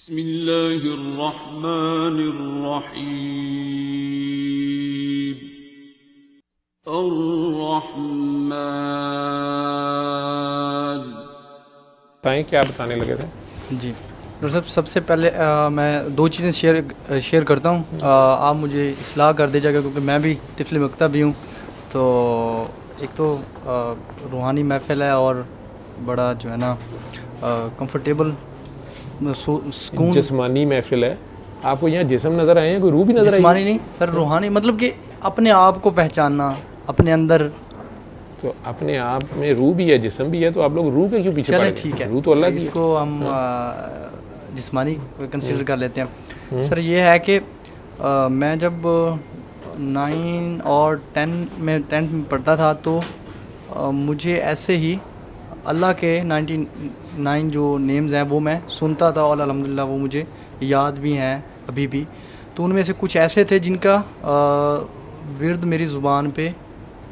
बिस्मिल्लाहिर्रहमानिर्रहीम। अर्रहमान। बताएं क्या बताने लगे थे? जी डॉक्टर साहब, सबसे पहले मैं दो चीज़ें शेयर करता हूँ। आप मुझे इस्लाह कर दीजिएगा क्योंकि मैं भी तिफल मकतब भी हूँ। तो एक तो रूहानी महफिल है और बड़ा जो है ना कंफर्टेबल सुकून। जिस्मानी महफिल है। आपको यहाँ जिस्म नज़र आए हैं, कोई रूह भी नज़र आई? जिस्मानी नहीं सर, रूहानी, मतलब कि अपने आप को पहचानना, अपने अंदर। तो अपने आप में रूह भी है, जिस्म भी है, तो आप लोग रूह के क्यों पीछे पड़े? ठीक है, रूह तो अल्लाह की है। इसको हम जिस्मानी कंसीडर कर लेते हैं। सर ये है कि मैं जब 9 और 10 में पढ़ता था तो मुझे ऐसे ही अल्लाह के 99 जो नेम्स हैं वो मैं सुनता था और अल्हम्दुलिल्लाह वो मुझे याद भी हैं अभी भी। तो उनमें से कुछ ऐसे थे जिनका विर्द मेरी ज़ुबान पे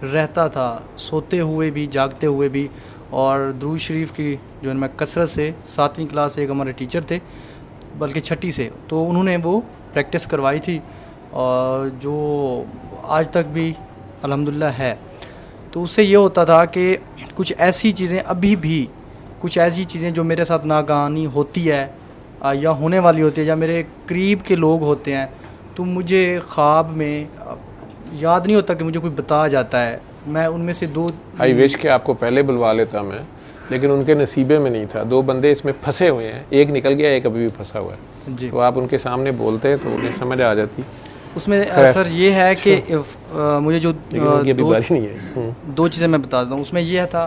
रहता था, सोते हुए भी, जागते हुए भी। और दुरूद शरीफ की जो है मैं कसरत से 7वीं क्लास से एक हमारे टीचर थे, बल्कि 6ठी से, तो उन्होंने वो प्रैक्टिस करवाई थी और जो आज तक भी अल्हम्दुलिल्लाह है। तो उससे ये होता था कि कुछ ऐसी चीज़ें अभी भी, कुछ ऐसी चीज़ें जो मेरे साथ नागहानी होती है या होने वाली होती है या मेरे करीब के लोग होते हैं, तो मुझे ख्वाब में याद नहीं होता कि मुझे कोई बता जाता है। मैं उनमें से दो, आई विश कि आपको पहले बुलवा लेता मैं, लेकिन उनके नसीबे में नहीं था। 2 बंदे इसमें फंसे हुए हैं, एक निकल गया, एक अभी भी फंसा हुआ है जी। तो आप उनके सामने बोलते तो उन्हें समझ आ जाती। उसमें सर ये है कि मुझे जो दो चीज़ें मैं बता दूँ, उसमें यह था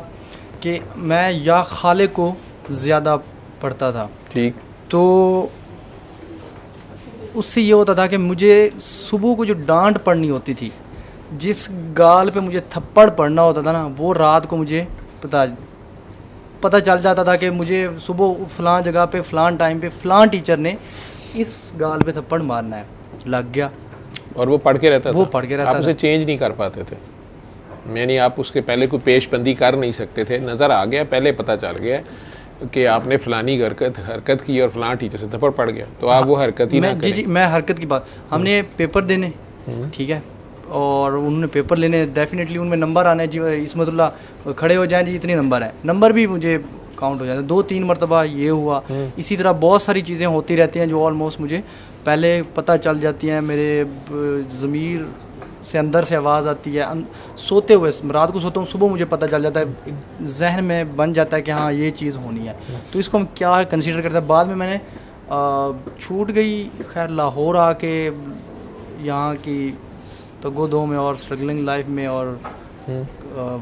कि मैं या खाले को ज़्यादा पढ़ता था। ठीक। तो उससे ये होता था कि मुझे सुबह को जो डांट पड़नी होती थी, जिस गाल पे मुझे थप्पड़ पड़ना होता था ना, वो रात को मुझे पता चल जाता था कि मुझे सुबह फ़लाँ जगह पे फ़लाँ टाइम पे फ़लाँ टीचर ने इस गाल पे थप्पड़ मारना है, लग गया। और वो पढ़ के रहता था? वो पढ़ के रहता था। आप उसे चेंज नहीं कर पाते थे? यानी आप उसके पहले कोई पेशबंदी कर नहीं सकते थे? नज़र आ गया, पहले पता चल गया कि आपने फ़लानी हरकत की और फ़लाँ टीचर से थप्पड़ पड़ गया, तो आप वो हरकत ही ना करें। जी, मैं हरकत की बात, हमने पेपर देने, ठीक है, और उन्होंने पेपर लेने, डेफिनेटली उनमें नंबर आने जी, इसमतुल्लाह खड़े हो जाएं जी, इतने नंबर हैं, नंबर भी मुझे काउंट हो जाते हैं। 2-3 मरतबा ये हुआ। इसी तरह बहुत सारी चीज़ें होती रहती हैं जो ऑलमोस्ट मुझे पहले पता चल जाती हैं। मेरे ज़मीर से अंदर से आवाज़ आती है, सोते हुए, रात को सोता हूँ, सुबह मुझे पता चल जाता है, जहन में बन जाता है कि हाँ ये चीज़ होनी है। तो इसको हम क्या कंसीडर करते हैं। बाद में मैंने छूट गई, खैर लाहौर आके यहाँ की तगो-दो में और स्ट्रगलिंग लाइफ में और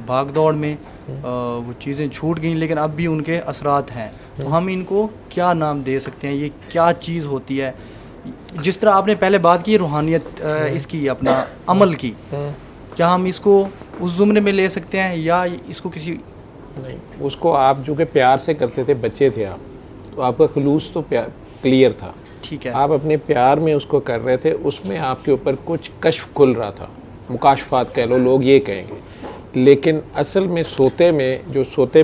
भाग दौड़ में वो चीज़ें छूट गई, लेकिन अब भी उनके असरात हैं। तो हम इनको क्या नाम दे सकते हैं, ये क्या चीज़ होती है? जिस तरह आपने पहले बात की रूहानियत, इसकी अपना अमल की, क्या हम इसको उस ज़ुमरे में ले सकते हैं या इसको किसी? नहीं, उसको आप जो कि प्यार से करते थे, बच्चे थे आप, तो आपका खुलूस तो क्लियर था, ठीक है। आप अपने प्यार में उसको कर रहे थे, उसमें आपके ऊपर कुछ कश्फ खुल रहा था, मुकाशफात कह लो, लोग ये कहेंगे। लेकिन असल में सोते में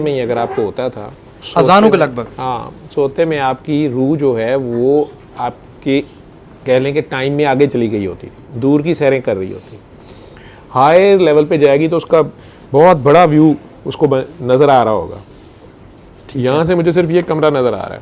ही अगर आपको होता था, अज़ानों के लगभग, हाँ, सोते में आपकी रूह जो है वो आपकी कह लें कि टाइम में आगे चली गई होती, दूर की सैरें कर रही होती, हायर लेवल पे जाएगी तो उसका बहुत बड़ा व्यू उसको नज़र आ रहा होगा। यहाँ से मुझे सिर्फ ये कमरा नज़र आ रहा है,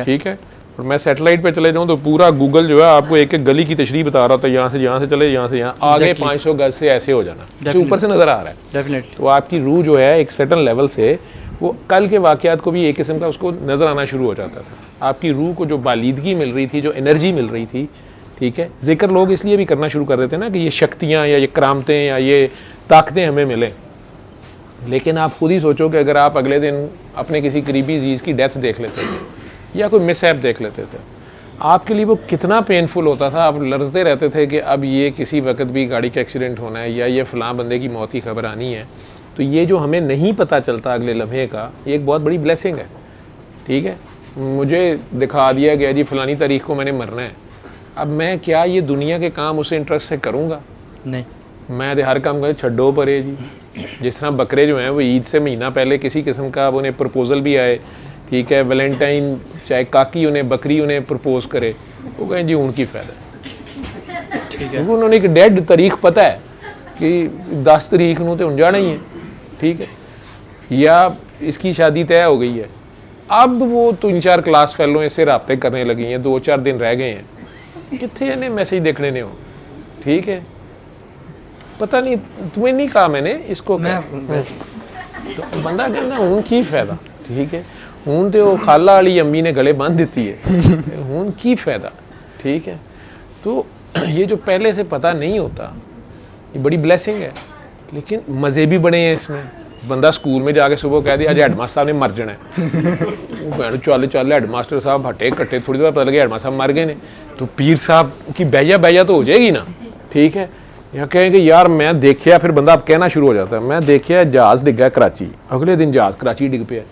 ठीक है, और मैं सैटेलाइट पे चले जाऊँ तो पूरा गूगल जो है आपको एक एक गली की तशरीह बता रहा होता है, यहाँ से चले, यहाँ से यहाँ आगे 500 गज से ऐसे हो जाना, ऊपर से नज़र आ रहा है डेफिनेटली। तो आपकी रूह जो है एक सर्टेन लेवल से वो कल के वाक़यात को भी एक किस्म का उसको नज़र आना शुरू हो जाता था। आपकी रूह को जो बालीदगी मिल रही थी, जो एनर्जी मिल रही थी, ठीक है। जिक्र लोग इसलिए भी करना शुरू कर देते हैं ना कि ये शक्तियाँ या ये करामतें या ये ताकतें हमें मिलें, लेकिन आप खुद ही सोचो कि अगर आप अगले दिन अपने किसी करीबी अजीज़ की डेथ देख लेते थे या कोई मिसहैप देख लेते थे, आपके लिए वो कितना पेनफुल होता था। आप लरजते रहते थे कि अब ये किसी वक्त भी गाड़ी का एक्सीडेंट होना है या ये फ़लाँ बंदे की मौत की खबर आनी है। तो ये जो हमें नहीं पता चलता अगले लम्हे का, ये एक बहुत बड़ी ब्लेसिंग है, ठीक है। मुझे दिखा दिया गया जी फ़लानी तारीख को मैंने मरना है, अब मैं क्या ये दुनिया के काम उसे इंटरेस्ट से करूँगा? नहीं, मैं हर काम कर छड्डो परे जी। जिस तरह बकरे जो हैं वो ईद से महीना पहले किसी किस्म का उन्हें प्रपोज़ल भी आए ठीक है, वैलेंटाइन चाहे काकी उन्हें बकरी उन्हें प्रपोज करे, वो कहें जी हूँ की फायदा, ठीक है। क्योंकि उन्होंने एक डेड तारीख पता है कि 10 तारीख नूं तो हुण जाना ही है, ठीक है, या इसकी शादी तय हो गई है। अब वो 3-4 क्लास फैलों इससे राब्ते करने लगी हैं, 2-4 दिन रह गए हैं, कितने इन्हें मैसेज देखने ने हो, ठीक है, पता नहीं तुम्हें नहीं कहा मैंने इसको, तो बंदा कहना हूँ की फायदा, ठीक है, हूँ तो खाला वाली अम्मी ने गले बांध दी है, हूँ की फायदा, ठीक है। तो ये जो पहले से पता नहीं होता ये बड़ी ब्लेसिंग है, लेकिन मज़े भी बड़े हैं इसमें। बंदा स्कूल में जाके सुबह कह दिया आज हेडमास्टर साहब ने मर जाना है, वो चल चल हेडमास्टर साहब हटे कट्टे, थोड़ी देर पता लगे हेडमास्टर साहब मर गए ने, तो पीर साहब की बैजा तो हो जाएगी ना, ठीक है। या कहेंगे यार मैं देखिया, फिर बंदा अब कहना शुरू हो जाता है मैं देखिया जहाज़ डिग गया कराची, अगले दिन जहाज़ कराची डिग पे,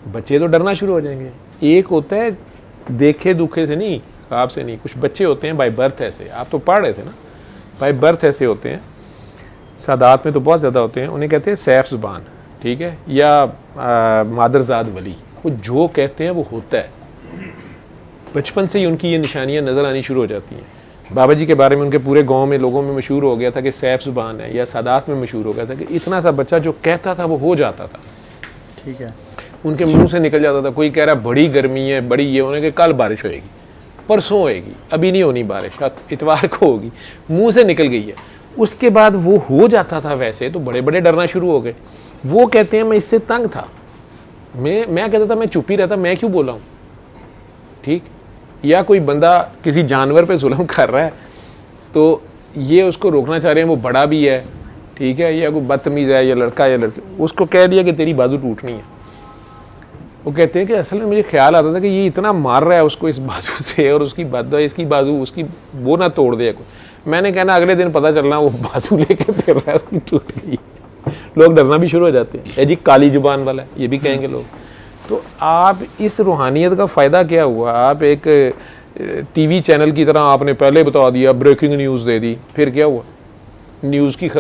बच्चे तो डरना शुरू हो जाएंगे। एक होता है देखे दुखे से नहीं, ख्वाब से नहीं, कुछ बच्चे होते हैं बाय बर्थ ऐसे, आप तो पढ़ रहे थे ना, बाय बर्थ ऐसे होते हैं, सादात में तो बहुत ज़्यादा होते हैं, उन्हें कहते हैं सैफ ज़ुबान, ठीक है, या मादरजाद वली, वो जो कहते हैं वो होता है। बचपन से ही उनकी ये निशानियाँ नज़र आनी शुरू हो जाती हैं। बाबा जी के बारे में उनके पूरे गांव में लोगों में मशहूर हो गया था कि सैफ ज़ुबान है, या सादात में मशहूर हो गया था कि इतना सा बच्चा जो कहता था वो हो जाता था, ठीक है, उनके मुंह से निकल जाता था। कोई कह रहा बड़ी गर्मी है, बड़ी ये होने के, कल बारिश होएगी, परसों होएगी, अभी नहीं होनी बारिश, इतवार को होगी, मुंह से निकल गई है। उसके बाद वो हो जाता था वैसे, तो बड़े बड़े डरना शुरू हो गए। वो कहते हैं मैं इससे तंग था, मैं कहता था मैं चुप ही रहता, मैं क्यों बोला हूँ, ठीक। या कोई बंदा किसी जानवर पे जुल्म कर रहा है तो ये उसको रोकना चाह रहे हैं, वो बड़ा भी है, ठीक है, या कोई बदतमीज़ है, या लड़का या लड़की, उसको कह दिया कि तेरी बाजू टूटनी है। वो कहते हैं कि असल में मुझे ख्याल आता था कि ये इतना मार रहा है उसको इस बाजू से, और उसकी इसकी बाजू उसकी वो ना तोड़ दे। मैंने कहना अगले दिन पता चलना वो बाजू लेके फिर रहा है, उसकी टूट गई। लोग डरना भी शुरू हो जाते हैं, जी काली जुबान वाला है, ये भी कहेंगे लोग। तो आप इस रूहानियत का फ़ायदा क्या हुआ, आप एक टीवी चैनल की तरह आपने पहले बता दिया, ब्रेकिंग न्यूज़ दे दी, फिर क्या हुआ, न्यूज़ की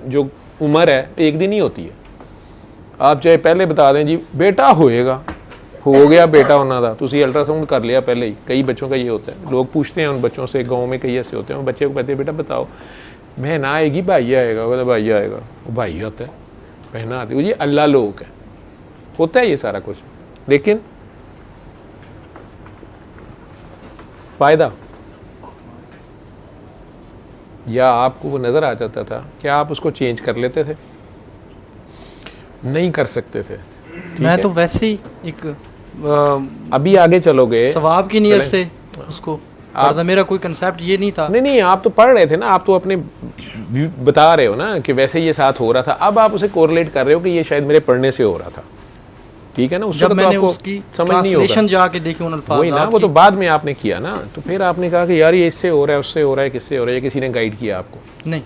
जो उम्र है एक दिन ही होती है। आप चाहे पहले बता दें जी बेटा होएगा, हो गया बेटा होना था, तो उसी अल्ट्रासाउंड कर लिया पहले ही। कई बच्चों का ये होता है, लोग पूछते हैं उन बच्चों से, गांव में कई ऐसे होते हैं, बच्चे को कहते हैं बेटा बताओ, बहन आएगी भाई आएगा, बोले भाई आएगा, वो भाई होता है, बहना आती है, ये अल्लाह लोग है, होता है ये सारा कुछ। लेकिन फ़ायदा या आपको वो नज़र आ जाता था, क्या आप उसको चेंज कर लेते थे? नहीं कर सकते थे। मैं तो वैसे ही एक अभी आगे चलोगे सवाब की नीयत से उसको पढ़ता, मेरा कोई कंसेप्ट ये नहीं था। नहीं आप तो पढ़ रहे थे ना, आप तो अपने बता रहे हो ना कि वैसे ये साथ हो रहा था, अब आप उसे कोरिलेट कर रहे हो कि ये शायद मेरे पढ़ने से हो रहा था, ठीक है ना। जब मैंने उसकी ट्रांसलेशन जाके देखी उन अल्फाज, वही ना, वो तो बाद में आपने किया ना, तो फिर आपने कहा कि यार ये इससे हो रहा है, उससे हो रहा है, किससे हो रहा है, किसी ने गाइड किया आपको? नहीं,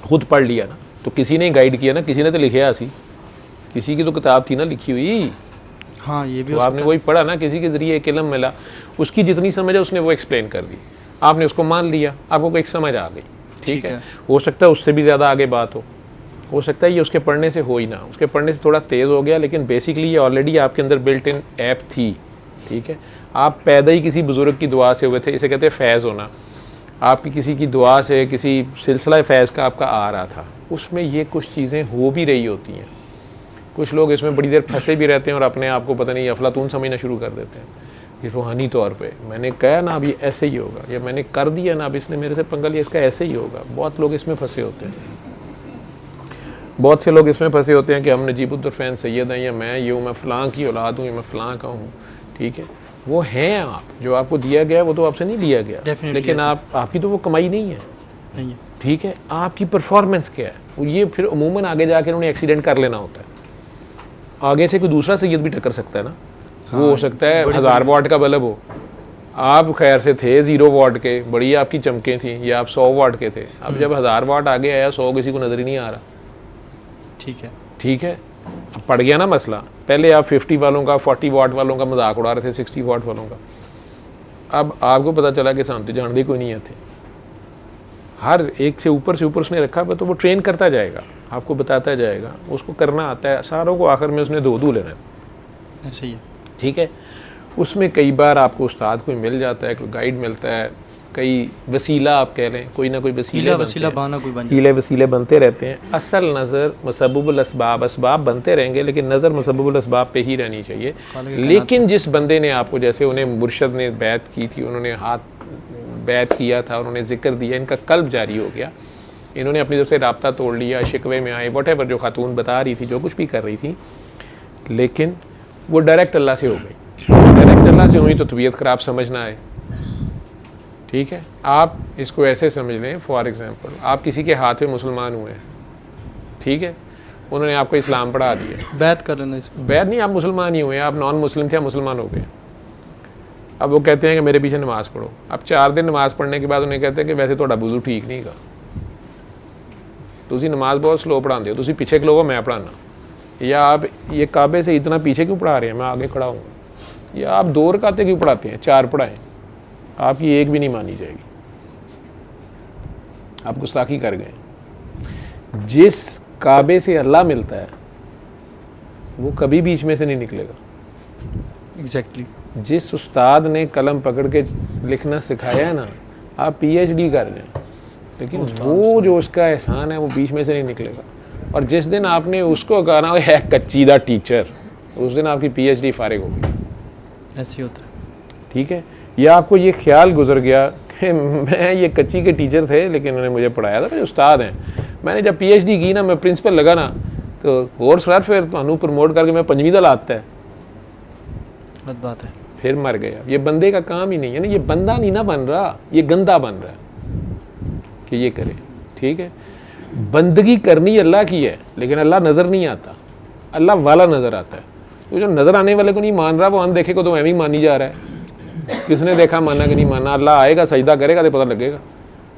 खुद पढ़ लिया ना, तो किसी ने गाइड किया ना, किसी ने तो लिखे ऐसी, किसी की तो किताब थी ना लिखी हुई। हाँ ये भी तो आपने वही पढ़ा ना, किसी के जरिए एक इल्म मिला, उसकी जितनी समझ है उसने वो एक्सप्लेन कर दी, आपने उसको मान लिया, आपको एक समझ आ गई, ठीक है। हो सकता है उससे भी ज़्यादा आगे बात हो सकता है ये उसके पढ़ने से हो ही ना, उसके पढ़ने से थोड़ा तेज़ हो गया, लेकिन बेसिकली ये ऑलरेडी आपके अंदर बिल्ट इन ऐप थी, ठीक है। आप पैदा ही किसी बुज़ुर्ग की दुआ से हुए थे, इसे कहते हैं फैज़ होना। आपकी किसी की दुआ से किसी सिलसिला फैज़ का आपका आ रहा था, उसमें ये कुछ चीज़ें हो भी रही होती हैं। कुछ लोग इसमें बड़ी देर फंसे भी रहते हैं और अपने आप को पता नहीं अफलातून समझना शुरू कर देते हैं। ये रूहानी तौर पे मैंने कहा ना अब ये ऐसे ही होगा, या मैंने कर दिया ना अब इसने मेरे से पंगा लिया, इसका ऐसे ही होगा। बहुत लोग इसमें फंसे होते हैं, बहुत से लोग इसमें फंसे होते हैं कि हम नजीबुद्दौर सैयद हैं, या मैं ये हूँ, मैं फ़लाँ की औलाद हूँ, या मैं फ़लाँ का हूँ, ठीक है। वो हैं आप, जो आपको दिया गया वो तो आपसे नहीं लिया गया, लेकिन आपकी तो वो कमाई नहीं है, ठीक है। आपकी परफॉर्मेंस क्या है, ये फिर अमूमन आगे जाके उन्होंने एक्सीडेंट कर लेना होता है। आगे से कोई दूसरा सैयद भी टक्कर सकता है ना, वो हो सकता है 1000 वाट का बल्ब हो, आप खैर से थे 0 वाट के, बड़ी आपकी चमकें थी, या आप 100 वाट के थे। अब जब 1000 वाट आगे आया, 100 किसी को नज़र ही नहीं आ रहा, ठीक है। अब पड़ गया ना मसला। पहले आप 50 वालों का, 40 वाट वालों का मजाक उड़ा रहे थे, 60 वाट वालों का। अब आपको पता चला कि सामने जानते कोई नहीं थे, हर एक से ऊपर उसने रखा, तो वो ट्रेन करता जाएगा, आपको बताता जाएगा, उसको करना आता है, सारों को आखिर में उसने धो लेना है। ऐसे ही है। ठीक है। उसमें कई बार आपको उस्ताद कोई मिल जाता है, कोई गाइड मिलता है, कई वसीला आप कह लें, कोई ना कोई वसीला बहाना कोई बन जाता है। हीले वसीले बनते रहते हैं। असल नज़र मुसब्बिबुल असबाब, असबाब बनते रहेंगे लेकिन नज़र मुसब्बिबुल असबाब पे ही रहनी चाहिए। लेकिन जिस बंदे ने आपको, जैसे उन्हें मुर्शद ने बैत की थी, उन्होंने हाथ बैत किया था, उन्होंने जिक्र दिया, इनका कल्ब जारी हो गया, इन्होंने अपनी तरफ से राब्ता तोड़ लिया, शिकवे में आए, वॉटेवर जो खातून बता रही थी, जो कुछ भी कर रही थी, लेकिन वो डायरेक्ट अल्लाह से हो गई। डायरेक्ट अल्लाह से हुई तो तबीयत ख़राब समझना है। ठीक है, आप इसको ऐसे समझ लें, फॉर एग्ज़ाम्पल आप किसी के हाथ में मुसलमान हुए हैं, ठीक है, उन्होंने आपको इस्लाम पढ़ा दिया, बैत कर लेना इसको। बैत नहीं, आप मुसलमान ही हुए, आप नॉन मुस्लिम थे, आप मुसलमान हो गए। अब वो कहते हैं कि मेरे पीछे नमाज़ पढ़ो। अब 4 दिन नमाज़ पढ़ने के बाद उन्हें कहते हैं कि वैसे थोड़ा बुजू ठीक नहीं गा, तुसी नमाज बहुत स्लो पढ़ाते हो, तुसी पीछे खलोगे मैं पढ़ाना, या आप ये काबे से इतना पीछे क्यों पढ़ा रहे हैं, मैं आगे खड़ा हूँ, या आप 2 रकातें क्यों पढ़ाते हैं, 4 पढ़ाएं, आपकी एक भी नहीं मानी जाएगी, आप गुस्ताखी कर गए। जिस काबे से अल्लाह मिलता है वो कभी बीच में से नहीं निकलेगा। एग्जैक्टली। जिस उस्ताद ने कलम पकड़ के लिखना सिखाया है ना, आप PhD कर लें, लेकिन वो जो उसका एहसान है वो बीच में से नहीं निकलेगा। और जिस दिन आपने उसको कहा ना है कच्चीदा टीचर, उस दिन आपकी PhD फारिग होगी। ऐसे होता है। ठीक है, या आपको ये ख्याल गुजर गया कि मैं ये कच्ची के टीचर थे लेकिन उन्होंने मुझे पढ़ाया था, मेरे उस्ताद हैं, मैंने जब PhD की ना, मैं प्रिंसिपल लगा ना, तो और सर फिर तो प्रमोट करके मैं 5वीं दा लाता है, गलत बात है, फिर मर गया। ये बंदे का काम ही नहीं है ना, ये बंदा नहीं ना बन रहा, ये गंदा बन रहा है कि ये करे। ठीक है, बंदगी करनी अल्लाह की है लेकिन अल्लाह नज़र नहीं आता, अल्लाह वाला नज़र आता है। तो जो नज़र आने वाले को नहीं मान रहा, वो अनदेखे को तो एवं ही मानी जा रहा है। किसने देखा, माना कि नहीं माना, अल्लाह आएगा सजदा करेगा तो पता लगेगा।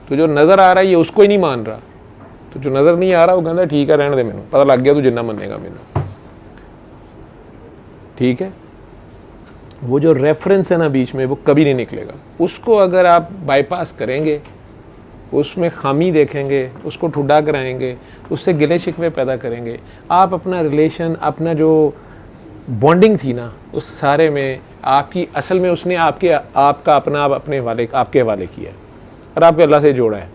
तो जो नज़र आ रहा है ये उसको ही नहीं मान रहा, तो जो नज़र नहीं आ रहा वो कहता ठीक है रहने दे, मैंने पता लग गया तू जिन्ना मनेगा मैंने। ठीक है, वो जो रेफरेंस है ना बीच में, वो कभी नहीं निकलेगा। उसको अगर आप बाईपास करेंगे, उसमें खामी देखेंगे, उसको ठुड्डा कराएंगे, उससे गिले शिकवे पैदा करेंगे, आप अपना रिलेशन, अपना जो बॉन्डिंग थी ना, उस सारे में आपकी असल में उसने आपका अपना आप अपने वाले आपके हवाले किया है और आपके अल्लाह से जोड़ा है।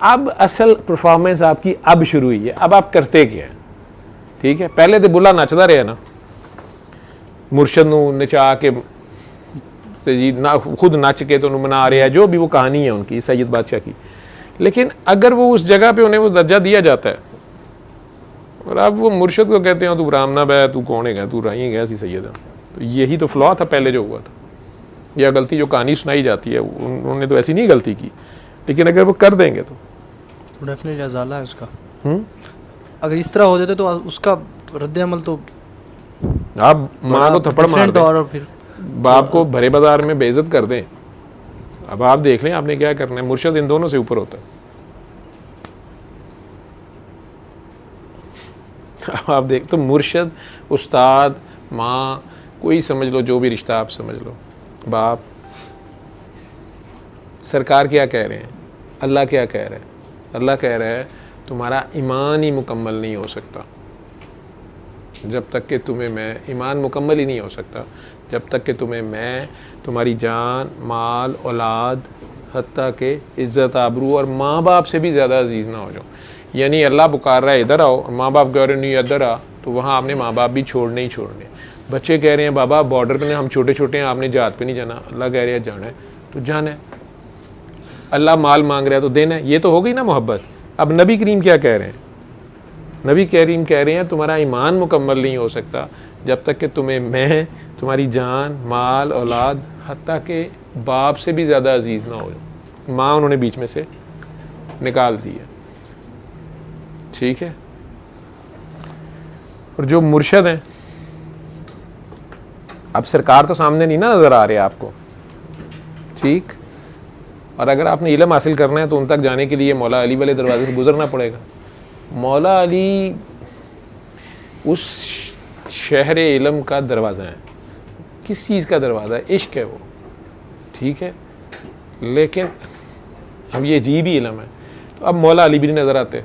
अब असल परफॉर्मेंस आपकी अब शुरू हुई है, अब आप करते क्या हैं। ठीक है, पहले तो बुला नचदा रहा ना, मुर्शद नू नचा के जी ना, खुद नच के तो मना रहा है, जो भी वो कहानी है उनकी सैयद बादशाह की। लेकिन अगर वो उस जगह पे उन्हें वो दर्जा दिया जाता है और अब वो मुर्शद को कहते हैं तू रामना बै, तू कौन है, तू राही गया सी सैयद, तो यही तो फ्लॉ था पहले जो हुआ था, या गलती जो कहानी सुनाई जाती है, उन्होंने तो ऐसी नहीं गलती की, लेकिन अगर वो कर देंगे तो डेफिनेटली अजाला है उसका। अगर इस तरह हो जाते तो उसका रद्द अमल तो आप माँ को थप्पड़ मार दें और फिर बाप को भरे बाजार में बेइज्जत कर दें। अब आप देख लें आपने क्या करना है, मुर्शद इन दोनों से ऊपर होता है। आप देख तो मुर्शद, उस्ताद, माँ, कोई समझ लो, जो भी रिश्ता आप समझ लो, बाप, सरकार क्या कह रहे हैं, अल्लाह क्या कह रहा है, अल्लाह कह रहा है तुम्हारा ईमान ही मुकम्मल नहीं हो सकता जब तक कि तुम्हें मैं, ईमान मुकम्मल ही नहीं हो सकता जब तक कि तुम्हें मैं, तुम्हारी जान, माल, औलाद, हत्ता के इज़्ज़त, आबरू और माँ बाप से भी ज़्यादा अजीज़ ना हो जाओ। यानी अल्लाह पुकार रहा है इधर आओ और माँ बाप कह रहे नहीं इधर आ, तो वहाँ आपने माँ बाप भी छोड़ने ही छोड़ने। बच्चे कह रहे हैं बाबा बॉर्डर पे हम छोटे छोटे हैं, आपने जहाद पे नहीं जाना, अल्लाह कह रहा है जाना है तो जाना है। अल्लाह माल मांग रहा है तो देना है, ये तो हो गई ना मोहब्बत। अब नबी करीम क्या कह रहे हैं, नबी करीम कह रहे हैं तुम्हारा ईमान मुकम्मल नहीं हो सकता जब तक कि तुम्हें मैं, तुम्हारी जान, माल, औलाद, हत्ता के बाप से भी ज़्यादा अजीज़ ना हो। माँ उन्होंने बीच में से निकाल दी है। ठीक है, और जो मुर्शद हैं, अब सरकार तो सामने नहीं ना नज़र आ रही है आपको, ठीक, और अगर आपने इल्म हासिल करना है तो उन तक जाने के लिए मौला अली वाले दरवाजे से गुजरना पड़ेगा। मौला अली उस शहर इल्म का दरवाज़ा है। किस चीज़ का दरवाज़ा है? इश्क है वो, ठीक है, लेकिन अब ये अजीब ही इल्म है। तो अब मौला अली भी नहीं नज़र आते,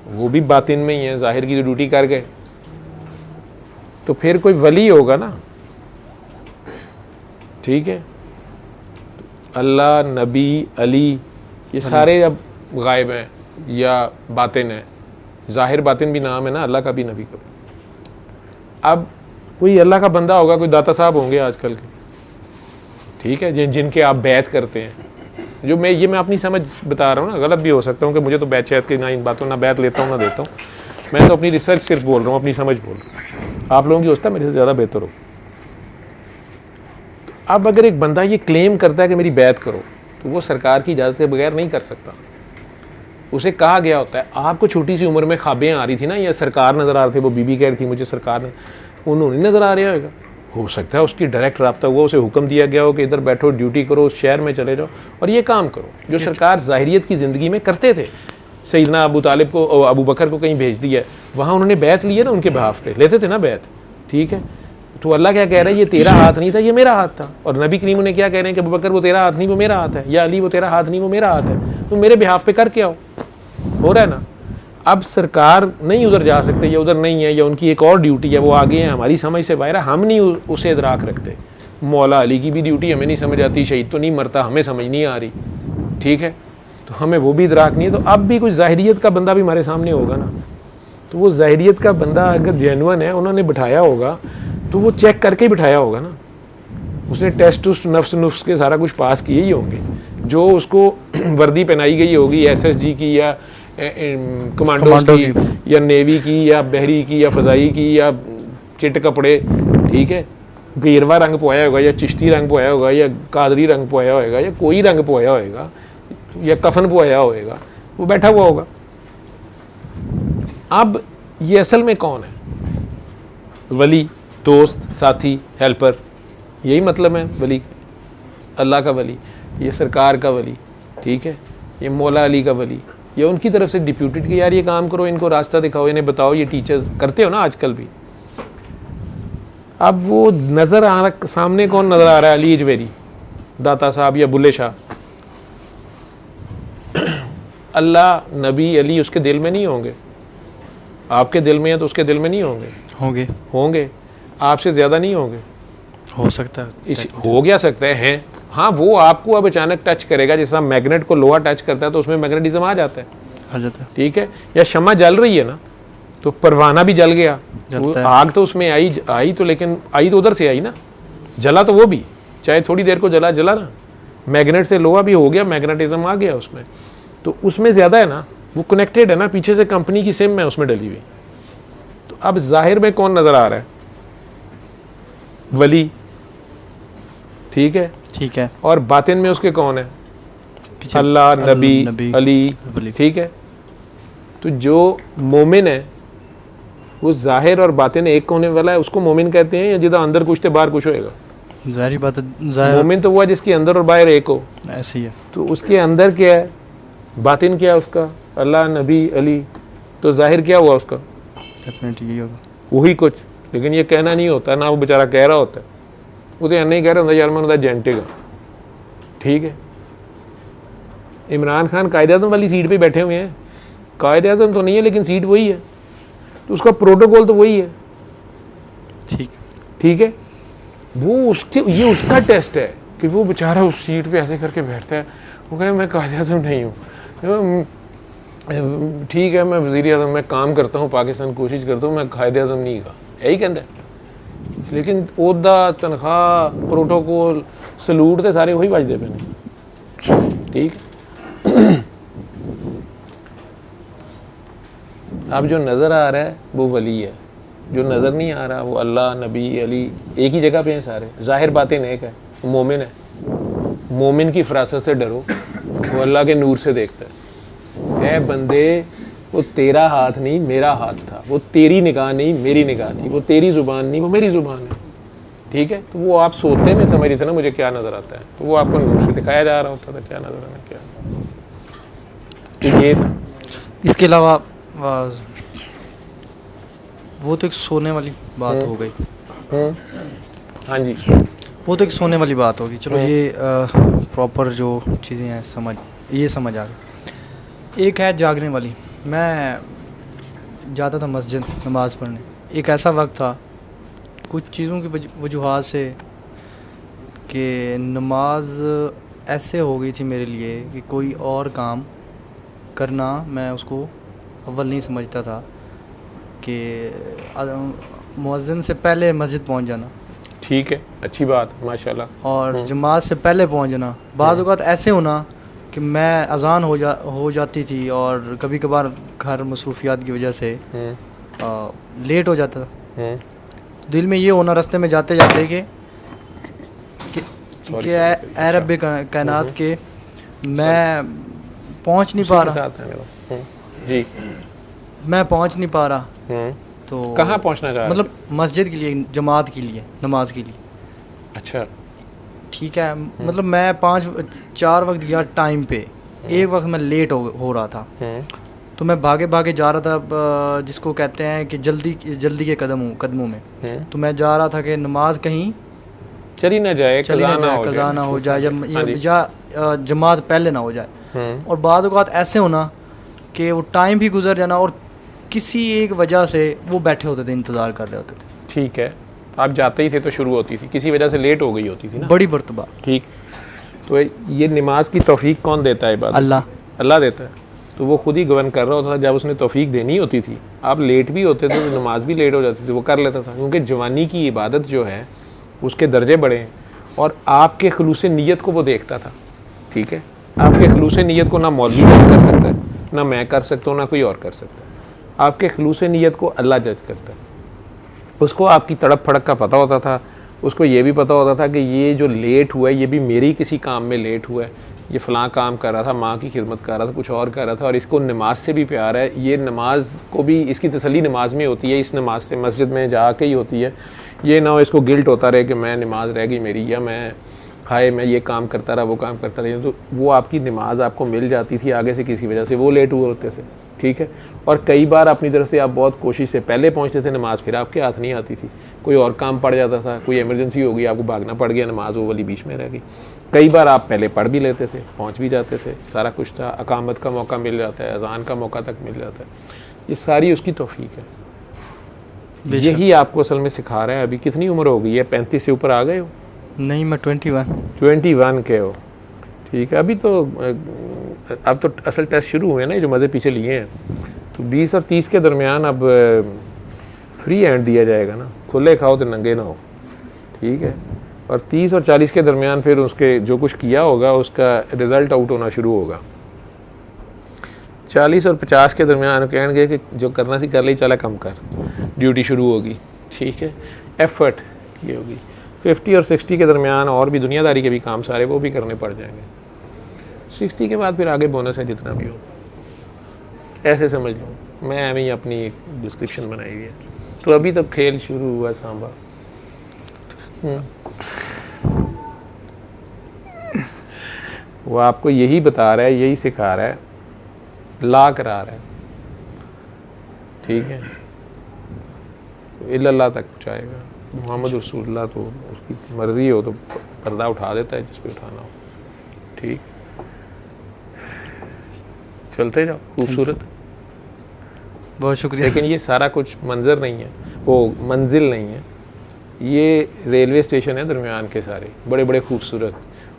वो भी बातिन में ही है, ज़ाहिर की जो ड्यूटी कर गए। तो फिर कोई वली होगा ना, ठीक है। अल्लाह, नबी, अली, ये सारे अब गायब हैं या बातिन है। ज़ाहिर बातिन भी नाम है ना अल्लाह का भी, नबी का भी। अब कोई अल्लाह का बंदा होगा, कोई दाता साहब होंगे आजकल के, ठीक है, जिनके आप बैत करते हैं, जो मैं अपनी समझ बता रहा हूँ ना, गलत भी हो सकता हूँ कि मुझे तो बैत शैत की ना इन बातों ना बैत लेता हूँ ना देता हूँ, मैं तो अपनी रिसर्च सिर्फ बोल रहा हूँ, अपनी समझ बोल रहा हूँ, आप लोगों की होता है मेरे से ज़्यादा बेहतर हो। तो अब अगर एक बंदा ये क्लेम करता है कि मेरी बैत करो, तो वो सरकार की इजाज़त के बगैर नहीं कर सकता। उसे कहा गया होता है, आपको छोटी सी उम्र में ख्वाबें आ रही थी ना, या सरकार नज़र आ रही थी, वो बीबी कह रही थी मुझे सरकार ने, उन्होंने नज़र आ रहा होगा, हो सकता है उसकी डायरेक्ट रब्ता हुआ, उसे हुक्म दिया गया हो कि इधर बैठो, ड्यूटी करो, उस शहर में चले जाओ और ये काम करो, जो सरकार ज़ाहिरियत की ज़िंदगी में करते थे। सैयदना अबू तालिब को, अबू बकर को कहीं भेज दिया, वहाँ उन्होंने बैत ली है ना, उनके बहाफ पे लेते थे ना बैत, ठीक है। तो अल्लाह क्या कह रहा है, ये तेरा हाथ नहीं था, ये मेरा हाथ था। और नबी करीम ने क्या कह रहे हैं कि अबू बकर वो तेरा हाथ नहीं, वो मेरा हाथ है, या अली वो तेरा हाथ नहीं, वो मेरा हाथ है, तो मेरे बिहाफ पे करके आओ। हो रहा है ना। अब सरकार नहीं उधर जा सकते, या उधर नहीं है, या उनकी एक और ड्यूटी है, वो आगे हैं, हमारी समझ से बाहर है, हम नहीं उसे इदराक रखते। मौला अली की भी ड्यूटी हमें नहीं समझ आती, शहीद तो नहीं मरता, हमें समझ नहीं आ रही, ठीक है, तो हमें वो भी इदराक नहीं है। तो अब भी कुछ ज़ाहिरियत का बंदा भी हमारे सामने होगा ना, तो वो ज़ाहिरियत का बंदा अगर जेन्युइन है, उन्होंने बिठाया होगा तो वो चेक करके ही बिठाया होगा ना, उसने टेस्ट उस्ट नफ्स नुफ्स के सारा कुछ पास किए ही होंगे, जो उसको वर्दी पहनाई गई होगी SSG की या कमांडोज की या नेवी की या बहरी की या फ़ज़ाई की या चिट कपड़े, ठीक है, गेरवा रंग पोया होगा या चिश्ती रंग पोया होगा या कादरी रंग पोया होगा या कोई रंग पोया होगा या कफन पोया होगा, वो बैठा हुआ होगा। अब ये असल में कौन है? वली, दोस्त, साथी, हेल्पर, यही मतलब है वली, अल्लाह का वली, ये सरकार का वली, ठीक है, ये मौला अली का वली, ये उनकी तरफ से डिप्यूटेड कि यार ये काम करो, इनको रास्ता दिखाओ, इन्हें बताओ, ये टीचर्स करते हो ना आजकल भी। अब वो नज़र आ रहा, सामने कौन नज़र आ रहा है? अली अजवेरी, दाता साहब या बुल्ले शाह। अल्लाह, नबी, अली उसके दिल में नहीं होंगे, आपके दिल में है तो उसके दिल में नहीं होंगे, होंगे होंगे, आपसे ज़्यादा नहीं होंगे, हो सकता है, इस हो गया सकता है, हैं, हाँ, वो आपको अब अचानक टच करेगा, जैसा मैग्नेट को लोहा टच करता है तो उसमें मैग्नेटिज्म आ जाता है, ठीक है। या शम्मा जल रही है ना, तो परवाना भी जल गया, वो आग तो उसमें आई तो, लेकिन आई तो उधर से आई ना, जला तो वो भी, चाहे थोड़ी देर को जला ना, मैग्नेट से लोहा भी हो गया, मैग्नेटिज्म आ गया उसमें, तो उसमें ज़्यादा है ना, वो कनेक्टेड है ना, पीछे से कंपनी की सिम है उसमें डली हुई। तो अब जाहिर में कौन नज़र आ रहा है? वली, ठीक है, और बातिन में उसके कौन है? अल्लाह, नबी, अली, ठीक है। तो जो मोमिन है वो जाहिर और बातिन एक होने वाला है, उसको मोमिन कहते हैं, या जिदा अंदर कुछ थे बाहर कुछ होएगा? जाहिर बात है, मोमिन तो वो है जिसके अंदर और बाहर एक हो, ऐसे ही है। तो उसके अंदर क्या है, बातिन क्या है उसका? अल्लाह, नबी, अली, तो जाहिर क्या हुआ उसका? डेफिनेटली यही होगा, वही कुछ, लेकिन ये कहना नहीं होता ना, वो बेचारा कह रहा होता है, वो तो नहीं कह रहा होता यार मैं उनका जेंटेगा, ठीक है। इमरान खान कायदे आज़म वाली सीट पे बैठे हुए हैं, कायदे आज़म तो नहीं है लेकिन सीट वही है, तो उसका प्रोटोकॉल तो वही है, ठीक है। वो उसके, ये उसका टेस्ट है कि वो बेचारा उस सीट पे ऐसे करके बैठता है, वो कहे मैं कायदे आज़म नहीं हूँ, ठीक है, मैं वज़ीर आज़म, मैं काम करता हूँ, पाकिस्तान कोशिश करता हूँ, मैं कायदे आज़म नहीं का, यही कहता है। लेकिन ओहदा, तनख्वाह, प्रोटोकॉल, सलूट तो सारे वही बजते पे ने, ठीक है। अब जो नज़र आ रहा है वो वली है, जो नज़र नहीं आ रहा वो अल्लाह, नबी, अली, एक ही जगह पे हैं सारे, जाहिर बातें नेक है, मोमिन है। मोमिन की फरासत से डरो, वो अल्लाह के नूर से देखता है। ऐ बंदे, वो तेरा हाथ नहीं मेरा हाथ था, वो तेरी निगाह नहीं मेरी निगाह थी, वो तेरी ज़ुबान नहीं वो मेरी ज़ुबान है, ठीक है। तो वो आप सोते में समझ रहे थे ना मुझे क्या नज़र आता है, तो वो आपको नूर से दिखाया जा रहा होता था क्या नज़र आना क्या, तो ये था। इसके अलावा वो तो एक सोने वाली बात हो गई, हाँ जी, वो तो एक सोने वाली बात होगी, चलो ये प्रॉपर जो चीज़ें हैं समझ आ गई। एक है जागने वाली, मैं जाता था मस्जिद नमाज़ पढ़ने, एक ऐसा वक्त था कुछ चीज़ों की वजूहात से कि नमाज ऐसे हो गई थी मेरे लिए कि कोई और काम करना मैं उसको अव्वल नहीं समझता था, कि मुअज्जिन से पहले मस्जिद पहुंच जाना, ठीक है, अच्छी बात, माशाल्लाह। और जमात से पहले पहुंचना। बाज़ औक़ात ऐसे होना कि मैं अज़ान हो जाती थी और कभी कभार घर मसरूफियात की वजह से लेट हो जाता था। दिल में ये होना रास्ते में जाते जाते कि ऐ रब्बे कायनात के मैं पहुंच नहीं पा रहा, जी मैं पहुंच नहीं पा रहा। तो कहाँ पहुंचना चाह रहे? मतलब मस्जिद के लिए, जमात के लिए, नमाज के लिए। अच्छा, ठीक है, मतलब मैं 4 वक्त गया टाइम पे, एक वक्त मैं लेट हो रहा था, तो मैं भागे भागे जा रहा था, जिसको कहते हैं कि जल्दी के कदमों में। तो मैं जा रहा था कि नमाज कहीं चली ना जाए, कज़ा ना हो जाए या जमात पहले ना हो जाए। और बाज़ औक़ात ऐसे होना कि वो टाइम भी गुजर जाना और किसी एक वजह से वो बैठे होते थे, इंतज़ार कर रहे होते थे। ठीक है, आप जाते ही थे तो शुरू होती थी, किसी वजह से लेट हो गई होती थी ना, बड़ी मरतबा। ठीक, तो ये नमाज की तौफीक कौन देता है? अल्लाह देता है। तो वो खुद ही गवर्न कर रहा होता था। जब उसने तौफीक देनी होती थी, आप लेट भी होते थे तो नमाज भी लेट हो जाती थी, वो कर लेता था, क्योंकि जवानी की इबादत जो है उसके दर्जे बड़े हैं और आपके खलूस नीयत को वो देखता था। ठीक है, आपके खलूस नीयत को ना मौलवी कर सकता है, ना मैं कर सकता हूँ, ना कोई और कर सकता है। आपके खलूस नीयत को अल्लाह जज करता है। उसको आपकी तड़प फड़क का पता होता था, उसको ये भी पता होता था कि ये जो लेट हुआ है ये भी मेरी किसी काम में लेट हुआ है, ये फ़लाँ काम कर रहा था, माँ की खिदमत कर रहा था, कुछ और कर रहा था, और इसको नमाज से भी प्यार है, ये नमाज को भी इसकी तसल्ली नमाज में होती है, इस नमाज से मस्जिद में जाके ही होती है। ये ना हो इसको गिल्ट होता रहे कि मैं नमाज रह गई मेरी, या मैं ये काम करता रहा, वो काम करता रहा। तो वो आपकी नमाज आपको मिल जाती थी आगे से, किसी वजह से वो लेट हुए होते थे। ठीक है, और कई बार अपनी तरफ से आप बहुत कोशिश से पहले पहुंचते थे नमाज, फिर आपके हाथ नहीं आती थी, कोई और काम पड़ जाता था, कोई इमरजेंसी हो गई, आपको भागना पड़ गया, नमाज वो वाली बीच में रह गई। कई बार आप पहले पढ़ भी लेते थे, पहुंच भी जाते थे, सारा कुछ था, अकामत का मौका मिल जाता है, अजान का मौका तक मिल जाता है। ये सारी उसकी तौफीक है, यही आपको असल में सिखा रहा है। अभी कितनी उम्र हो गई है? 35 से ऊपर आ गए हो? नहीं, मैं 21 के हो। ठीक है, अभी तो अब तो असल टेस्ट शुरू हुए ना, जो मज़े पीछे लिए हैं, तो 20 और 30 के दरमियान अब फ्री हैंड दिया जाएगा ना, खुले खाओ तो नंगे ना हो। ठीक है, और 30 और 40 के दरमियान फिर उसके जो कुछ किया होगा उसका रिज़ल्ट आउट होना शुरू होगा। 40 और 50 के दरमियान कहेंगे कि जो करना सी कर ली, चला कम कर, ड्यूटी शुरू होगी। ठीक है, एफर्ट की होगी। 50 और 60 के दरमियान और भी दुनियादारी के भी काम सारे वो भी करने पड़ जाएंगे। 60 के बाद फिर आगे बोनस है जितना भी हो, ऐसे समझ लो। मैं एवं ही अपनी एक डिस्क्रिप्शन बनाई हुई है। तो अभी तक खेल शुरू हुआ सांबा। वो आपको यही बता रहा है, यही सिखा रहा है, ला करा रहा है। ठीक है, तो इल्लल्लाह तक पहुँचाएगा। मोहम्मद रसूलुल्लाह तो उसकी मर्ज़ी हो तो पर्दा उठा देता है जिस पे उठाना हो। ठीक, चलते जाओ, खूबसूरत। बहुत शुक्रिया। लेकिन ये सारा कुछ मंजर नहीं है, वो मंजिल नहीं है, ये रेलवे स्टेशन है दरमियान के सारे बड़े बड़े खूबसूरत।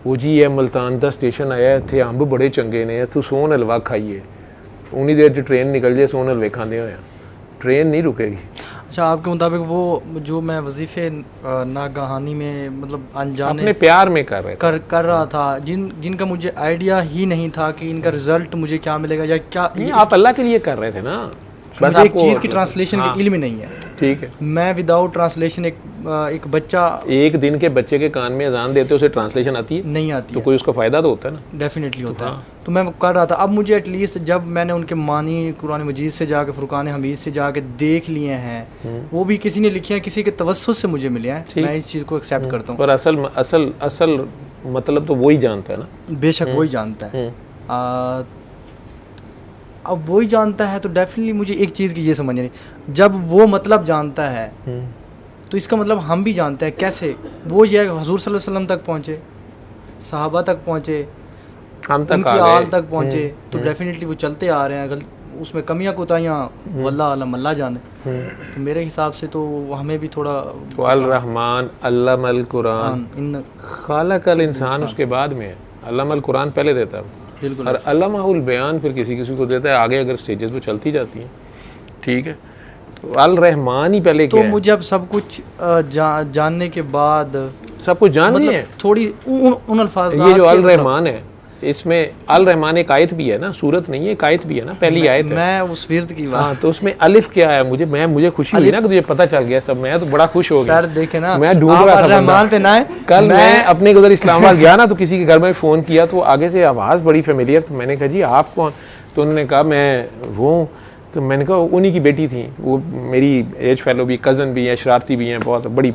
वो जी ये मुल्तान का स्टेशन आया, इतने अंब बड़े चंगे ने, तू सोन हलवा खाइए, उन्नी देर च ट्रेन निकल जाए, सोन हलवे खाते हुए ट्रेन नहीं रुकेगी। अच्छा, आपके मुताबिक वो जो मैं वजीफ़े नागहानी में मतलब अनजाने अपने प्यार में कर रहे थे, कर रहा था, जिनका मुझे आइडिया ही नहीं था कि इनका रिजल्ट मुझे क्या मिलेगा या क्या, आप अल्लाह के लिए कर रहे थे ना, बस एक चीज़ की ट्रांसलेशन के इल्म नहीं है। ठीक है, मैं विदाउट ट्रांसलेशन एक बच्चा, एक दिन के बच्चे के कान में अजान देते उसे ट्रांसलेशन आती है? नहीं आती तो है। कोई उसका फ़ायदा तो होता है ना, डेफिनेटली होता है। तो मैं कर रहा था। अब मुझे एटलीस्ट जब मैंने उनके मानी कुरान मजीद से जाके, फुरकान हमीद से जाके देख लिए हैं, वो भी किसी ने लिखे हैं, किसी के तवस्सुत से मुझे मिले हैं, मैं इस चीज़ को एक्सेप्ट करता हूँ। पर असल मतलब तो वही जानता है ना। बेशक वही जानता है। अब वही जानता है तो डेफिनेटली मुझे एक चीज़ की ये समझ नहीं, जब वो मतलब जानता है तो इसका मतलब हम भी जानते हैं। कैसे? वो ये हुजूर सल्लल्लाहु अलैहि वसल्लम तक पहुँचे, सहाबा तक पहुँचे, हम तक उनकी आल तक पहुँचे, तो डेफिनेटली वो चलते आ रहे हैं। उसमें कमियां कोताहियाँ वल्लाह आलम अल्लाह जाने। तो मेरे हिसाब से तो हमें भी थोड़ा वाल रहमान अल्लामल कुरान इन खालकल इंसान उसके बाद में है, अल्लामल कुरान पहले देता है बिल्कुल और अल्लामाहुल बयान फिर किसी किसी को देता है आगे, अगर स्टेजेस वो चलती जाती हैं, ठीक है। तो अल रहमान ही पहले तो क्या है? मुझे अब सब कुछ जानने के बाद सब कुछ जान मतलब है। थोड़ी उन अल्फाज ये जो अल रहमान है, इसमें अल रहमान एक आयत भी है ना, सूरत नहीं है, एक आयत भी है ना, पहली आयत है। मैं उस विर्द की बात, हाँ, तो उसमें अलिफ क्या है? मुझे खुशी हुई ना कि तुझे पता चल गया सब, मैं तो बड़ा खुश हो गया। सर देखे ना, मैं ढूंढ रहा था रहमान पे ना है। कल मैं अपने उधर इस्लामाबाद गया ना, तो किसी के घर में फ़ोन किया तो आगे से आवाज़ बड़ी फेमिलियर, तो मैंने कहा जी आप कौन? तो उन्होंने कहा मैं वो हूँ। तो मैंने कहा उन्हीं की बेटी थी, वो मेरी एज फेलो भी, कज़न भी हैं, शरारती भी हैं, बहुत बड़ी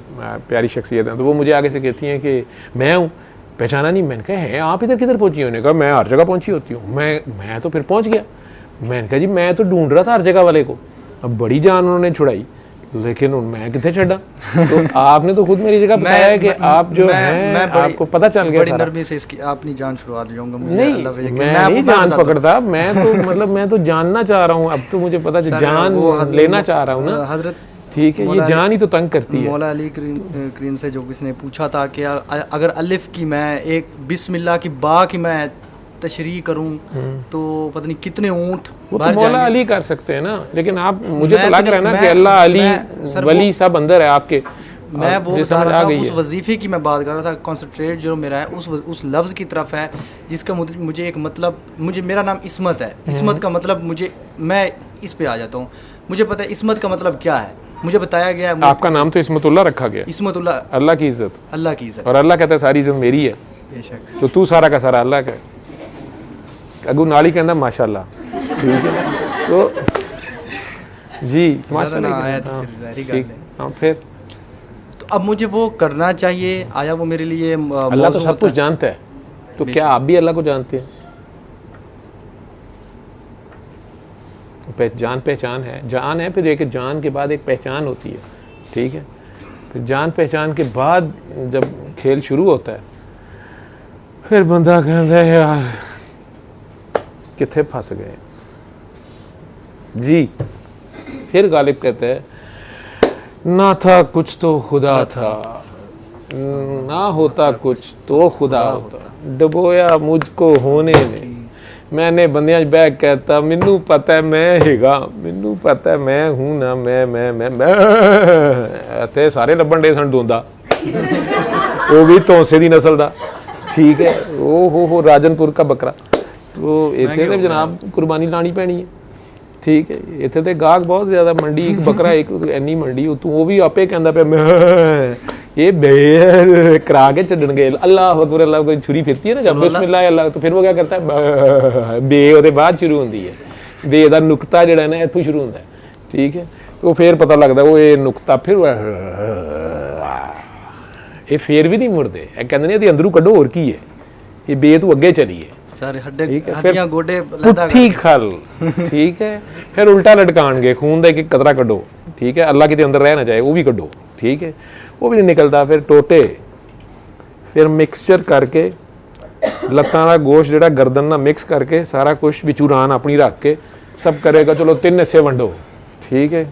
प्यारी शख्सियत हैं। तो वो मुझे आगे से कहती हैं कि मैं हूँ, पहचाना नहीं। मैंने कहा है आप इधर किधर पहुंची? उन्होंने कहा मैं हर जगह पहुंची होती हूँ। मैं तो फिर पहुंच गया। मैंने कहा जी मैं तो ढूंढ रहा था हर जगह वाले को। अब बड़ी जान उन्होंने छुड़ाई, लेकिन मैं कितने छड़ा। तो आपने तो खुद मेरी जगह बताया है कि आप जो हैं आपको पता चल गया बड़ी नरमी से इसकी अपनी जान छुड़वा दूंगा मुझे। नहीं, मैं नहीं जान पकड़ता, मैं तो जानना चाह रहा हूँ। अब तो मुझे पता जान लेना चाह रहा हूँ ना हजरत, ठीक है। ये जान ही तो तंग करती है। मौला अली करीम से जो किसी ने पूछा था कि अगर अलिफ की मैं एक बिस्मिल्लाह की बा की मैं तशरीह करूं तो पता नहीं कितने ऊंट वो तो मौला अली कर सकते हैं ना, लेकिन आप मुझे तो लग रहा है ना कि अल्लाह अली वली सब अंदर है आपके। मैं वो बता रहा था, उस वजीफे की मैं बात कर रहा था। कॉन्सेंट्रेट जो मेरा है उस लफ्ज़ की तरफ है जिसका मुझे एक मतलब, मेरा नाम इस्मत है। इस्मत का मतलब मैं इस पे आ जाता हूँ। मुझे पता है इस्मत का मतलब क्या है, मुझे बताया गया है। आपका नाम तो इस्मतुल्लाह रखा गया। इस्मतुल्लाह, अल्लाह की इज्जत, अल्लाह की इज्जत। और अल्लाह कहता है सारी इज्जत मेरी है। बेशक। तो तू सारा का सारा अल्लाह का है। अगू नाली कहता माशाल्लाह, ठीक है। तो जी माशाल्लाह, हाँ फिर तो अब मुझे वो करना चाहिए। आया वो मेरे लिए अल्लाह तो सब कुछ जानता है, तो क्या आप भी अल्लाह को जानते हैं? जान पहचान है, जान है, फिर एक जान के बाद एक पहचान होती है, ठीक है। फिर जान पहचान के बाद जब खेल शुरू होता है, फिर बंदा कहता है यार किथे फंस गए जी। फिर गालिब कहते हैं ना था कुछ तो खुदा था, ना होता कुछ तो खुदा होता, डबोया मुझको होने ने, मैंने बंदियां बह कहता मैनू पता है मैं हैगा, मैनू पता है मैं हूँ ना, मैं इत्थे सारे लब्बन डे सन डोंदा, वो भी तौंसे दी नस्ल दा, ठीक है। ओ हो राजनपुर का बकरा। तो इत्थे ते जनाब कुर्बानी लानी पैनी है, ठीक है। इत्थे ते गाहक बहुत ज़्यादा, मंडी एक बकरा एक इन्नी मंडी, तू वो भी आपे कहंदा पे मैं ये बे करा के छड्डन गए। अल्लाह अकबर, अल्लाह कोई छुरी फिरती है ना जब बिस्मिल्लाह अल्लाह, तो फिर वो क्या करता है बे ਉਹਦੇ बाद शुरू होती है। बे ਦਾ नुकता ਜਿਹੜਾ ਨਾ ਇੱਥੋਂ शुरू ਹੁੰਦਾ है, ठीक है। तो फिर पता लगता वो ये नुकता फिर ये फिर भी नहीं मुड़ते, कहते ने अंदरों कड्डो होर की है, ये बे तू अगे चलीए सारे हड्डियां गोडे पुट्ठी खल, ठीक है। फिर उल्टा लटकाणगे, खून का एक कतरा कड्डो, ठीक है। अल्लाह किते अंदर रह ना जाए वो भी कड्डो, ठीक है। वो भी नहीं निकलता। फिर टोटे, फिर मिक्सचर करके लत्तां दा गोश्त जिहड़ा गर्दन नाल मिक्स करके सारा कुछ विचू रान अपनी रख के सब करेगा। चलो 3 हिस्से वंडो, ठीक है।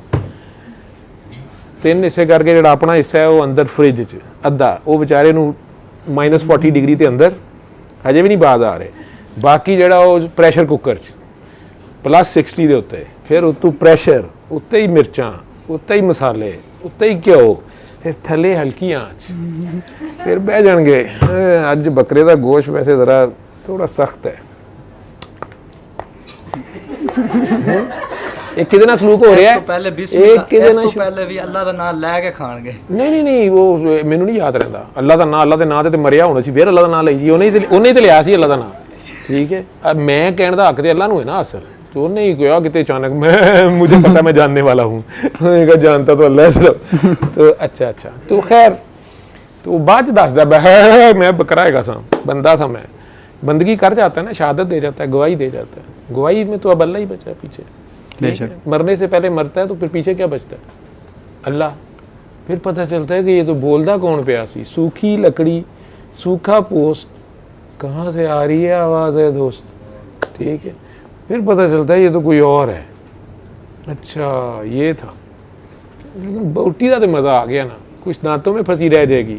3 हिस्से करके जिहड़ा अपना हिस्सा है वो अंदर फ्रिज च, अद्धा वो बेचारे नूं -40 डिग्री ते अंदर अजे भी नहीं बाज आ रहे, बाकी जिहड़ा वो प्रैशर कुकर च +60 दे उत्ते, फिर उत्तों प्रैशर, उत्ते ही मिर्चां, उत्ते ही मसाले, उत्ते ही घ्यो, फिर थले हल्की आँच, फिर बह जाएंगे। अज बकरे का गोश्त वैसे ज़रा थोड़ा सख्त है, एक किदे नाल सलूक हो रहा है, एक किदे नाल पहले भी अल्लाह दा नाम लैके खाणगे। नहीं वो मैनू नहीं याद रहता। अल्लाह का नाम, अल्लाह के नाम ते मरिया होना सी, फिर अल्लाह का नाम लई जी, उन्हें तो लिया सी अल्लाह का नाम, ठीक है। अब मैं कहने का हक तो अल्लाह नूं है ना असल, तो नहीं कहा कि अचानक मुझे पता मैं जानने वाला हूँ, जानता तो अल्लाह सिर्फ। तो अच्छा, तो खैर, तो बाद दसदा मैं बकरा हैगा सा, बंदा था मैं, बंदगी कर जाता है ना, शहादत दे जाता है, गवाही दे जाता है। गवाही में तो अब अल्लाह ही बचा है पीछे, मरने से पहले मरता है तो फिर पीछे क्या बचता है? अल्लाह। फिर पता चलता है कि ये तो बोलता कौन पिया सी, सूखी लकड़ी, सूखा पोस्ट, कहाँ से आ रही है आवाज़ है दोस्त, ठीक है। फिर पता चलता है ये तो कोई और है। अच्छा ये था। लेकिन बोटी का तो मज़ा आ गया ना, कुछ दांतों में फंसी रह जाएगी,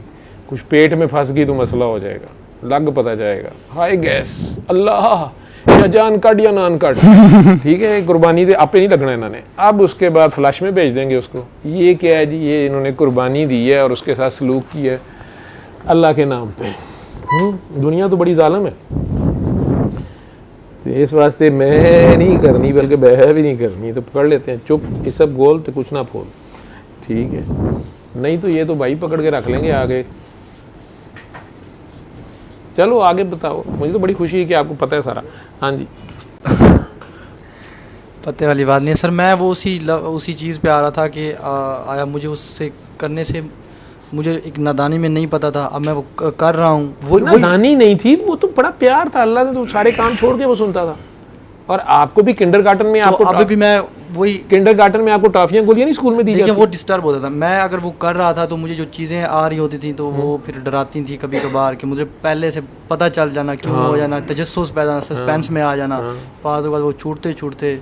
कुछ पेट में फंस गई तो मसला हो जाएगा, लग पता जाएगा। हाय गैस अल्लाह, या जान काट या नान काट। ठीक है, कुर्बानी दे आपे नहीं लगना इन्होंने। अब उसके बाद फ्लश में भेज देंगे उसको। ये क्या है जी, ये इन्होंने कुर्बानी दी है और उसके साथ सलूक किया है अल्लाह के नाम पे। दुनिया तो बड़ी जालिम है, तो इस वास्ते मैं नहीं करनी, बल्कि बह भी नहीं करनी। तो पकड़ लेते हैं चुप, ये सब बोल तो कुछ ना बोल, ठीक है। नहीं तो ये तो भाई पकड़ के रख लेंगे आगे। चलो आगे बताओ, मुझे तो बड़ी खुशी है कि आपको पता है सारा। हाँ जी। पते वाली बात नहीं है सर, मैं वो उसी चीज़ पे आ रहा था कि आया मुझे उससे करने से मुझे एक नादानी में नहीं पता था, अब मैं वो कर रहा हूँ। वो नादानी नहीं थी, वो तो बड़ा प्यार था। अल्लाह ने तो सारे काम छोड़ के वो सुनता था। और आपको भी किंडरगार्टन में, आपको अभी भी मैं वही किंडरगार्टन में आपको टॉफियां गोलियां नहीं स्कूल में दी जाती? वो डिस्टर्ब होता था। मैं अगर वो कर रहा था तो मुझे जो चीज़ें आ रही होती थी तो वो फिर डराती थी कभी कभार, कि मुझे पहले से पता चल जाना, क्यों हो जाना, तजस्सुस पैदा, सस्पेंस में आ जाना। पास बाद वो छूटते छूटते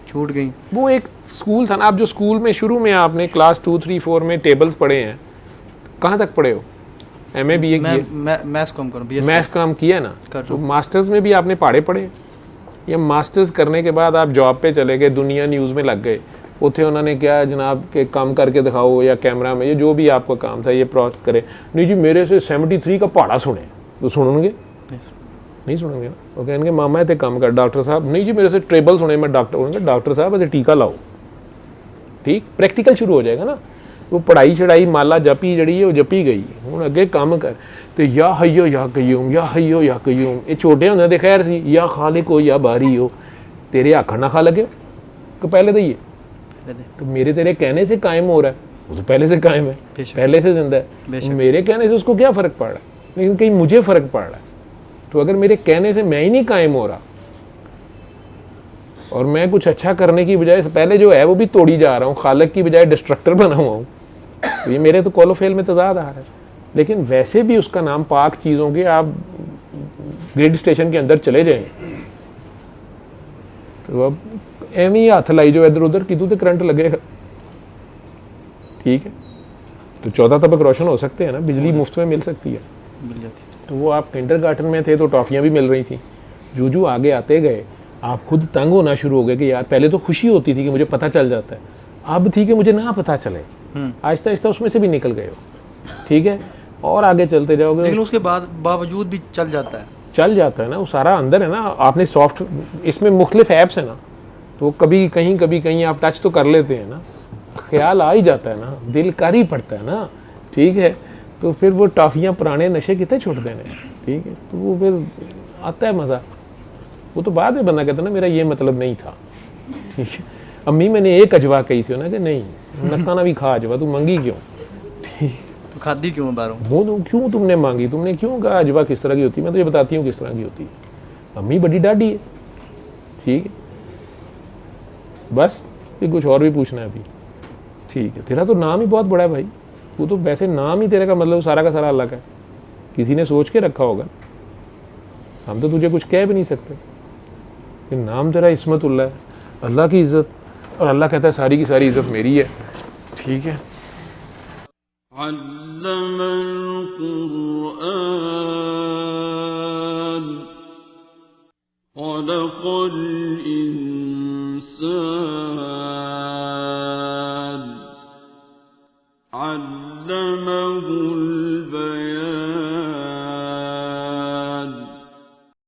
छूट गई। वो एक स्कूल था ना, आप जो स्कूल में शुरू में आपने क्लास 2, 3, 4 में टेबल्स पढ़े हैं, कहाँ तक पढ़े हो? MA BA किए? मैथ्स कम करूँ, मैथ्स काम किया ना, तो मास्टर्स में भी आपने पढ़े पढ़े, या मास्टर्स करने के बाद आप जॉब पे चले गए, दुनिया न्यूज़ में लग गए, उथे उन्होंने क्या जनाब के काम करके दिखाओ, या कैमरा में, ये जो भी आपका काम था ये प्रोजेक्ट करे। नहीं जी मेरे से 73 का पहाड़ा सुने, तो सुनेंगे नहीं सुनेंगे ना। वो कहेंगे मामा इतने काम कर डॉक्टर साहब। नहीं जी मेरे से ट्रेबल सुने, मैं डॉक्टर साहब इतने टीका लाओ। ठीक, प्रैक्टिकल शुरू हो जाएगा ना। वो पढ़ाई चढ़ाई माला जपी जड़ी है वो जपी गई, हूँ अगे काम कर। तो या हयो या कयूम, या हयो या कयूम, ये छोटे होंगे तो खैर सी, या खालिक हो या बारी हो, तेरे आखर ना खा लगे तो पहले तो ये तो मेरे तेरे कहने से कायम हो रहा है, वो तो पहले से कायम है, पहले से जिंदा है। मेरे कहने से उसको क्या फ़र्क पड़ रहा है, लेकिन कहीं मुझे फ़र्क पड़ रहा है। तो अगर मेरे कहने से मैं ही नहीं कायम हो रहा और मैं कुछ अच्छा करने की बजाय पहले जो है वो भी तोड़ी जा रहा हूँ, खालिक की बजाय डिस्ट्रक्टर बना हुआ हूँ, तो ये मेरे तो कॉलो फेल में तजाद आ रहा है। लेकिन वैसे भी उसका नाम पाक चीज़ों के, आप ग्रिड स्टेशन के अंदर चले जाएं तो अब एवं ही हाथ लाई जो इधर उधर की तो करंट लगेगा। ठीक है, तो 14 तबक रोशन हो सकते हैं ना, बिजली मुफ्त में मिल सकती है। तो वो आप किंडरगार्टन में थे तो टॉफ़ियाँ भी मिल रही थी, जो आगे आते गए आप खुद तंग होना शुरू हो गए कि यार पहले तो खुशी होती थी कि मुझे पता चल जाता है, अब थी कि मुझे ना पता चले। आहिस्ता आहिस्ता उसमें से भी निकल गए हो, ठीक है, और आगे चलते जाओगे। लेकिन उसके बाद बावजूद भी चल जाता है ना, वो सारा अंदर है ना। आपने सॉफ्ट, इसमें मुख्तलिफ ऐप्स है ना, तो कभी कहीं आप टच तो कर लेते हैं ना, ख्याल आ ही जाता है ना, दिल कर ही पड़ता है ना, ठीक है। तो फिर वो टॉफ़ियाँ पुराने नशे कितने छुट देने, ठीक है, तो वो फिर आता है मज़ा। वो तो बाद में बंदा कहता ना मेरा ये मतलब नहीं था, ठीक है। अम्मी मैंने एक अजवा कही थी ना कि नहीं नकाना भी खा अजवा, तू मंगी क्यों, ठीक, तो खादी क्यों बारों, वो क्यों तुमने मांगी, तुमने क्यों कहा अजवा किस तरह की होती है, मैं तुझे बताती हूँ किस तरह की होती है। अम्मी बड़ी डाढ़ी है, ठीक है, बस फिर कुछ और भी पूछना है अभी, ठीक है। तेरा तो नाम ही बहुत बड़ा है भाई, वो तो वैसे नाम ही तेरे का मतलब सारा का सारा अलग है, किसी ने सोच के रखा होगा, हम तो तुझे कुछ कह भी नहीं सकते। कि नाम तेरा इस्मतुल्लाह है, अल्लाह की इज़्ज़त, और अल्लाह कहता है सारी की सारी इज़्ज़त मेरी है, ठीक है। अल्लमल कुरआन, खलक़ल